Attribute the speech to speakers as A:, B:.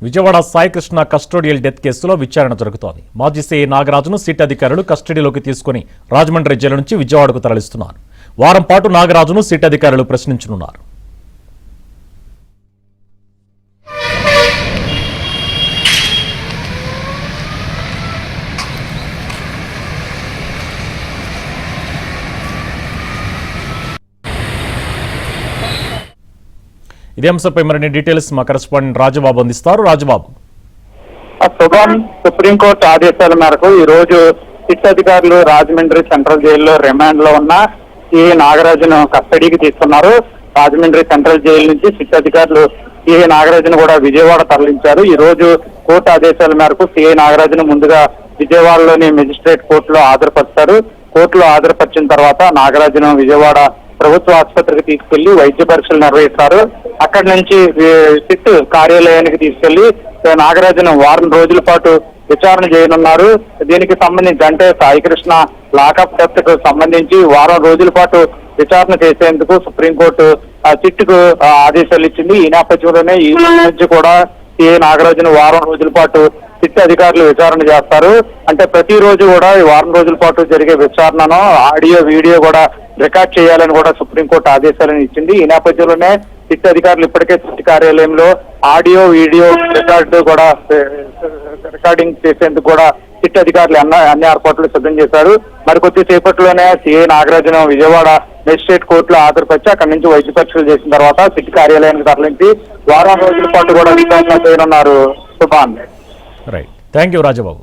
A: Vijayawada Saikrishna custodial death కేసులో విచారణ జరుగుతోంది. మాజీ సీఐ నాగరాజును సిట్ అధికారులు కస్టడీలోకి తీసుకుని రాజమండ్రి జైలు నుంచి విజయవాడకు తరలిస్తున్నారు. వారం పాటు నాగరాజును సిట్ అధికారులు ప్రశ్నించనున్నారు. ఇదే అంశంపై మరిన్ని డీటెయిల్స్ మా కరెస్పాండెంట్ రాజబాబు అందిస్తారు. రాజబాబు,
B: సుప్రీంకోర్టు ఆదేశాల మేరకు ఈ రోజు సిట్ అధికారులు రాజమండ్రి సెంట్రల్ జైల్లో రిమాండ్ లో ఉన్న సిఐ నాగరాజును కస్టడీకి తీసుకున్నారు. రాజమండ్రి సెంట్రల్ జైలు నుంచి సిట్ అధికారులు సిఐ నాగరాజును కూడా విజయవాడ తరలించారు. ఈ రోజు కోర్టు ఆదేశాల మేరకు సిఐ నాగరాజును ముందుగా విజయవాడలోని మెజిస్ట్రేట్ కోర్టులో హాజరుపరుస్తారు. కోర్టులో హాజరుపరిచిన తర్వాత నాగరాజును విజయవాడ ప్రభుత్వ ఆసుపత్రికి తీసుకెళ్లి వైద్య పరీక్షలు నిర్వహిస్తారు. అక్కడి నుంచి సిట్ కార్యాలయానికి తీసుకెళ్లి నాగరాజును వారం రోజుల పాటు విచారణ చేయనున్నారు. దీనికి సంబంధించి అంటే సాయికృష్ణ లాకప్ డెత్ కు సంబంధించి వారం రోజుల పాటు విచారణ చేసేందుకు సుప్రీంకోర్టు సిట్ కు ఆదేశాలు ఇచ్చింది. ఈ నేపథ్యంలోనే ఈ నుంచి కూడా సిఐ నాగరాజును వారం రోజుల పాటు సిట్ అధికారులు విచారణ చేస్తారు. అంటే ప్రతిరోజు కూడా ఈ వారం రోజుల పాటు జరిగే విచారణను ఆడియో వీడియో కూడా రికార్డ్ చేయాలని కూడా సుప్రీంకోర్టు ఆదేశాలను ఇచ్చింది. ఈ నేపథ్యంలోనే సిట్ అధికారులు ఇప్పటికే సిట్ కార్యాలయంలో ఆడియో వీడియో రికార్డింగ్ చేసేందుకు కూడా సిట్ అధికారులు అన్ని ఏర్పాట్లు సిద్ధం చేశారు. మరికొద్ది సేపట్లోనే సిఐ నాగరాజును విజయవాడ మెజిస్ట్రేట్ కోర్టులో హాజరుపరిచి అక్కడి నుంచి వైద్య పరీక్షలు చేసిన తర్వాత సిట్ కార్యాలయానికి తరలించి వారం రోజుల పాటు కూడా విచారణ చేయనున్నారు. Subhan.
A: Right, thank you Rajababu.